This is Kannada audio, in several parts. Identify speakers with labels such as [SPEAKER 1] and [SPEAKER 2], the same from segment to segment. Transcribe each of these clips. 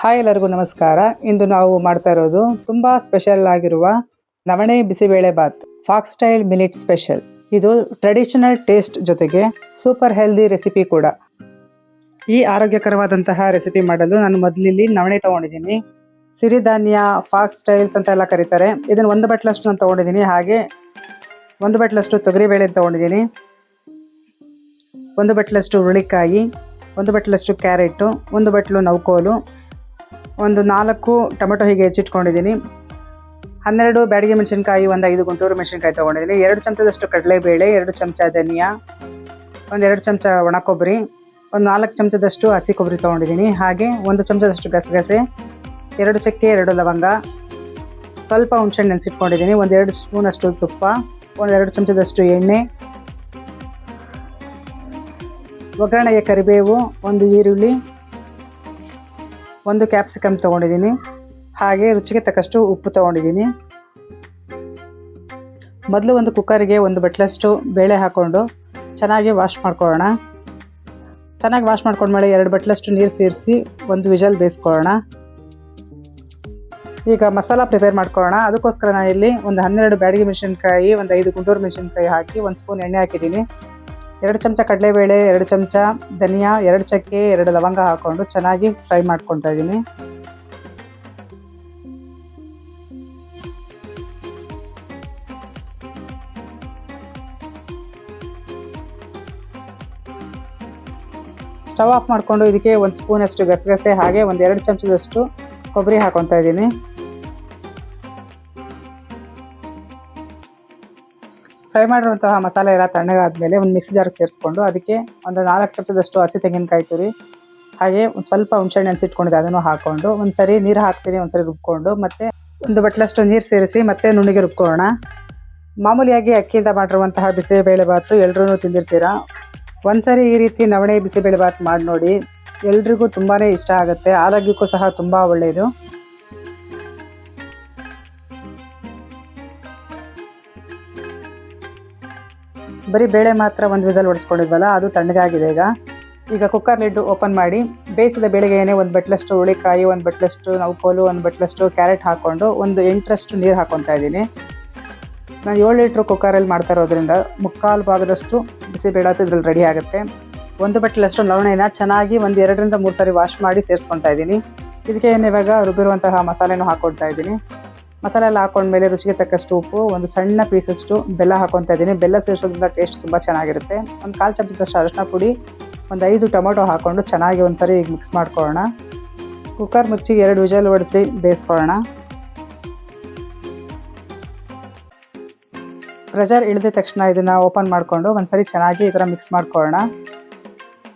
[SPEAKER 1] ಹಾಯ್ ಎಲ್ಲರಿಗೂ ನಮಸ್ಕಾರ. ಇಂದು ನಾವು ಮಾಡ್ತಾ ಇರೋದು ತುಂಬ ಸ್ಪೆಷಲ್ ಆಗಿರುವ ನವಣೆ bisibele bath, fox style millet special. ಇದು ಟ್ರೆಡಿಷನಲ್ ಟೇಸ್ಟ್ ಜೊತೆಗೆ ಸೂಪರ್ ಹೆಲ್ದಿ ರೆಸಿಪಿ ಕೂಡ. ಈ ಆರೋಗ್ಯಕರವಾದಂತಹ ರೆಸಿಪಿ ಮಾಡಲು ನಾನು ಮೊದಲಿಲ್ಲಿ ನವಣೆ ತೊಗೊಂಡಿದ್ದೀನಿ. ಸಿರಿಧಾನ್ಯ, ಫಾಕ್ಸ್ ಸ್ಟೈಲ್ಸ್ ಅಂತ ಎಲ್ಲ ಕರೀತಾರೆ. ಇದನ್ನು 1 ಬಟ್ಲಷ್ಟು ನಾನು ತೊಗೊಂಡಿದ್ದೀನಿ. ಹಾಗೆ 1 ಬಟ್ಲಷ್ಟು ತೊಗರಿಬೇಳೆ ತೊಗೊಂಡಿದ್ದೀನಿ, 1 ಬಟ್ಲಷ್ಟು ಹುರುಳಿಕಾಯಿ, 1 ಬಟ್ಲಷ್ಟು ಕ್ಯಾರೆಟು, 1 ಬಟ್ಲು ನವಕೋಲು, ಒಂದು 4 ಟೊಮೆಟೊ ಹೀಗೆ ಹೆಚ್ಚಿಟ್ಕೊಂಡಿದ್ದೀನಿ, 12 ಬ್ಯಾಡಗಿ ಮೆಣಸಿನ್ಕಾಯಿ, 5 ಗುಂಟೂರು ಮೆಣಸಿನ್ಕಾಯಿ ತೊಗೊಂಡಿದ್ದೀನಿ, 2 ಚಮಚದಷ್ಟು ಕಡಲೆಬೇಳೆ, 2 ಚಮಚ ಧನಿಯಾ, 2 ಚಮಚ ಒಣ ಕೊಬ್ಬರಿ, 4 ಚಮಚದಷ್ಟು ಹಸಿ ಕೊಬ್ಬರಿ ತೊಗೊಂಡಿದ್ದೀನಿ. ಹಾಗೆ 1 ಚಮಚದಷ್ಟು ಗಸಗಸೆ, 2 ಚಕ್ಕೆ, 2 ಲವಂಗ, ಸ್ವಲ್ಪ ಹುಣಸೆಹಣ್ಣು ನೆನೆಸಿಟ್ಕೊಂಡಿದ್ದೀನಿ, 2 ಸ್ಪೂನಷ್ಟು ತುಪ್ಪ, 2 ಚಮಚದಷ್ಟು ಎಣ್ಣೆ, ಒಗ್ಗರಣೆಗೆ ಕರಿಬೇವು, 1 ಈರುಳ್ಳಿ, 1 ಕ್ಯಾಪ್ಸಿಕಮ್ ತೊಗೊಂಡಿದ್ದೀನಿ. ಹಾಗೆ ರುಚಿಗೆ ತಕ್ಕಷ್ಟು ಉಪ್ಪು ತೊಗೊಂಡಿದ್ದೀನಿ. ಮೊದಲು ಒಂದು ಕುಕ್ಕರಿಗೆ 1 ಬಟ್ಲಷ್ಟು ಬೇಳೆ ಹಾಕ್ಕೊಂಡು ಚೆನ್ನಾಗಿ ವಾಶ್ ಮಾಡ್ಕೊಳ್ಳೋಣ. ಚೆನ್ನಾಗಿ ವಾಶ್ ಮಾಡ್ಕೊಂಡ್ಮೇಲೆ 2 ಬಟ್ಲಷ್ಟು ನೀರು ಸೇರಿಸಿ 1 ವಿಜಲ್ ಬೇಯಿಸ್ಕೊಳ್ಳೋಣ. ಈಗ ಮಸಾಲ ಪ್ರಿಪೇರ್ ಮಾಡ್ಕೊಳ್ಳೋಣ. ಅದಕ್ಕೋಸ್ಕರ ನಾನು ಇಲ್ಲಿ 12 ಬ್ಯಾಡಗಿ ಮೆಣಸಿನ್ಕಾಯಿ, 5 ಗುಂಟೂರು ಮೆಣಸಿನ್ಕಾಯಿ ಹಾಕಿ 1 ಸ್ಪೂನ್ ಎಣ್ಣೆ ಹಾಕಿದ್ದೀನಿ. 2 ಚಮಚ ಕಡಲೆಬೇಳೆ, 2 ಚಮಚ ಧನಿಯಾ, 2 ಚಕ್ಕೆ, 2 ಲವಂಗ ಹಾಕ್ಕೊಂಡು ಚೆನ್ನಾಗಿ ಫ್ರೈ ಮಾಡ್ಕೊತಾ ಇದ್ದೀನಿ. ಸ್ಟವ್ ಆಫ್ ಮಾಡಿಕೊಂಡು ಇದಕ್ಕೆ 1 ಸ್ಪೂನಷ್ಟು ಗಸಗಸೆ ಹಾಗೆ 2 ಚಮಚದಷ್ಟು ಕೊಬ್ಬರಿ ಹಾಕ್ಕೊತಾ ಇದ್ದೀನಿ. ಫ್ರೈ ಮಾಡಿರುವಂತಹ ಮಸಾಲೆ ಎಲ್ಲ ತಣ್ಣಗಾದ್ಮೇಲೆ ಒಂದು ಮಿಕ್ಸಿ ಜಾರ್ ಸೇರಿಸ್ಕೊಂಡು ಅದಕ್ಕೆ 4 ಚಮಚದಷ್ಟು ಹಸಿ ತೆಂಗಿನಕಾಯಿ ತುರಿ ಹಾಗೆ ಸ್ವಲ್ಪ ಹುಣಸೆಹಣ್ಣು ನೆನೆಸಿಟ್ಕೊಂಡಿದ್ದೆ ಅದನ್ನು ಹಾಕ್ಕೊಂಡು ಒಂದ್ಸರಿ ನೀರು ಹಾಕ್ತೀನಿ, ಒಂದ್ಸರಿ ರುಬ್ಕೊಂಡು ಮತ್ತೆ 1 ಬಟ್ಲಷ್ಟು ನೀರು ಸೇರಿಸಿ ಮತ್ತೆ ನುಣ್ಣಗೆ ರುಬ್ಕೊಳ್ಳೋಣ. ಮಾಮೂಲಿಯಾಗಿ ಅಕ್ಕಿಯಿಂದ ಮಾಡಿರುವಂತಹ ಬಿಸಿಬೇಳೆ ಬಾತು ಎಲ್ಲರೂ ತಿಂದಿರ್ತೀರಾ. ಒಂದ್ಸರಿ ಈ ರೀತಿ ನವಣೆ ಬಿಸಿಬೇಳೆ ಬಾತ್ ಮಾಡಿ ನೋಡಿ, ಎಲ್ರಿಗೂ ತುಂಬಾ ಇಷ್ಟ ಆಗುತ್ತೆ. ಆರೋಗ್ಯಕ್ಕೂ ಸಹ ತುಂಬ ಒಳ್ಳೆಯದು. ಬರೀ ಬೇಳೆ ಮಾತ್ರ 1 ವಿಸಲ್ ಹೊಡಿಸ್ಕೊಂಡಿದ್ವಲ್ಲ, ಅದು ತಣ್ಣಗಾಗಿದೆ. ಈಗ ಕುಕ್ಕರ್ ಲಿಡ್ ಓಪನ್ ಮಾಡಿ ಬೇಯಿಸಿದ ಬೇಳೆಗೆ 1 ಬಟ್ಲಷ್ಟು ಹುರುಳಿಕಾಯಿ, 1 ಬಟ್ಲಷ್ಟು ನವಕೋಲು, 1 ಬಟ್ಲಷ್ಟು ಕ್ಯಾರೆಟ್ ಹಾಕ್ಕೊಂಡು 1 8ರಷ್ಟು ನೀರು ಹಾಕ್ಕೊತಾ ಇದ್ದೀನಿ. ನಾನು 7 ಲೀಟ್ರ್ ಕುಕ್ಕರಲ್ಲಿ ಮಾಡ್ತಾ ಇರೋದ್ರಿಂದ 3/4 ಭಾಗದಷ್ಟು ಬಿಸಿಬೇಳೆ ಇದ್ರಲ್ಲಿ ರೆಡಿ ಆಗುತ್ತೆ. 1 ಬಟ್ಲಷ್ಟು ನವಣೆನ ಚೆನ್ನಾಗಿ 2 ರಿಂದ 3 ಸಾರಿ ವಾಶ್ ಮಾಡಿ ಸೇರಿಸ್ಕೊತಾ ಇದ್ದೀನಿ. ಇದಕ್ಕೆ ಇವಾಗ ರುಬ್ಬಿರುವಂತಹ ಮಸಾಲೆನೂ ಹಾಕ್ಕೊಳ್ತಾ ಇದ್ದೀನಿ. ಮಸಾಲೆ ಎಲ್ಲ ಹಾಕೊಂಡ್ಮೇಲೆ ರುಚಿಗೆ ತಕ್ಕಷ್ಟು ಉಪ್ಪು, 1 ಸಣ್ಣ ಪೀಸಷ್ಟು ಬೆಲ್ಲ ಹಾಕ್ಕೊತಾ ಇದ್ದೀನಿ. ಬೆಲ್ಲ ಸೇರಿಸೋದ್ರಿಂದ ಟೇಸ್ಟ್ ತುಂಬ ಚೆನ್ನಾಗಿರುತ್ತೆ. 1/4 ಚಮಚದಷ್ಟು ಅರಿಶಿನ ಪುಡಿ, 5 ಟೊಮೆಟೊ ಹಾಕ್ಕೊಂಡು ಚೆನ್ನಾಗಿ ಒಂದ್ಸರಿ ಮಿಕ್ಸ್ ಮಾಡ್ಕೊಳ್ಳೋಣ. ಕುಕ್ಕರ್ ಮುಚ್ಚಿ 2 ವಿಜಲ್ ಹೊಡಿಸಿ ಬೇಯಿಸ್ಕೊಳ್ಳೋಣ. ಪ್ರೆಷರ್ ಇಳಿದ ತಕ್ಷಣ ಇದನ್ನು ಓಪನ್ ಮಾಡಿಕೊಂಡು ಒಂದ್ಸರಿ ಚೆನ್ನಾಗಿ ಈ ಥರ ಮಿಕ್ಸ್ ಮಾಡ್ಕೊಳ್ಳೋಣ.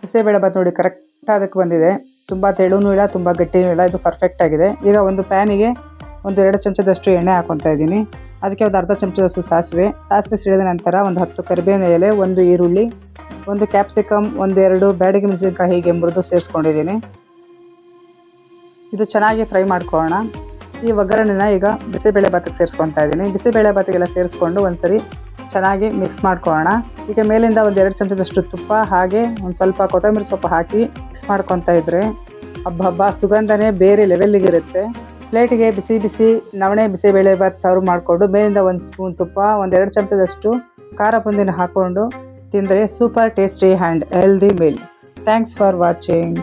[SPEAKER 1] ಬಿಸಿಬೇಳೆ ಬಾತ್ ನೋಡಿ ಕರೆಕ್ಟ್ ಅದಕ್ಕೆ ಬಂದಿದೆ. ತುಂಬ ತೆಳುನೂ ಇಲ್ಲ, ತುಂಬ ಗಟ್ಟಿನೂ ಇಲ್ಲ, ಇದು ಪರ್ಫೆಕ್ಟ್ ಆಗಿದೆ. ಈಗ ಒಂದು ಪ್ಯಾನಿಗೆ 2 ಚಮಚದಷ್ಟು ಎಣ್ಣೆ ಹಾಕ್ಕೊತಾ ಇದ್ದೀನಿ. ಅದಕ್ಕೆ 1/2 ಚಮಚದಷ್ಟು ಸಾಸಿವೆ ಸಿಡಿದ ನಂತರ 10 ಕರಿಬೇವಿನ ಎಲೆ, 1 ಈರುಳ್ಳಿ, 1 ಕ್ಯಾಪ್ಸಿಕಮ್, 2 ಬ್ಯಾಡಗಿ ಮೆಣಸಿನ್ಕಾಯಿ ಹೀಗೆ ಮುರಿದು ಸೇರಿಸ್ಕೊಂಡಿದ್ದೀನಿ. ಇದು ಚೆನ್ನಾಗಿ ಫ್ರೈ ಮಾಡ್ಕೊಳ್ಳೋಣ. ಈ ಒಗ್ಗರಣೆನ ಈಗ ಬಿಸಿಬೇಳೆ ಬಾತಿಗೆ ಸೇರಿಸ್ಕೊತಾ ಇದ್ದೀನಿ. ಬಿಸಿಬೇಳೆ ಬಾತಿಗೆಲ್ಲ ಸೇರಿಸ್ಕೊಂಡು ಒಂದ್ಸರಿ ಚೆನ್ನಾಗಿ ಮಿಕ್ಸ್ ಮಾಡ್ಕೊಳ್ಳೋಣ. ಈಗ ಮೇಲಿಂದ 2 ಚಮಚದಷ್ಟು ತುಪ್ಪ ಹಾಗೆ ಸ್ವಲ್ಪ ಕೊತ್ತಂಬರಿ ಸೊಪ್ಪು ಹಾಕಿ ಮಿಕ್ಸ್ ಮಾಡ್ಕೊತಾ ಇದ್ರೆ ಹಬ್ಬ ಸುಗಂಧನೇ ಬೇರೆ ಲೆವೆಲ್ಲಿಗಿರುತ್ತೆ. ಪ್ಲೇಟಿಗೆ ಬಿಸಿ ನವಣೆ ಬಿಸಿಬೇಳೆ ಬಾತ್ ಸರ್ವ್ ಮಾಡಿಕೊಂಡು ಮೇಲಿಂದ 1 ಸ್ಪೂನ್ ತುಪ್ಪ, 2 ಚಮಚದಷ್ಟು ಖಾರ ಬುಂದಿನ ಹಾಕ್ಕೊಂಡು ತಿಂದರೆ super tasty and healthy meal. Thanks for watching.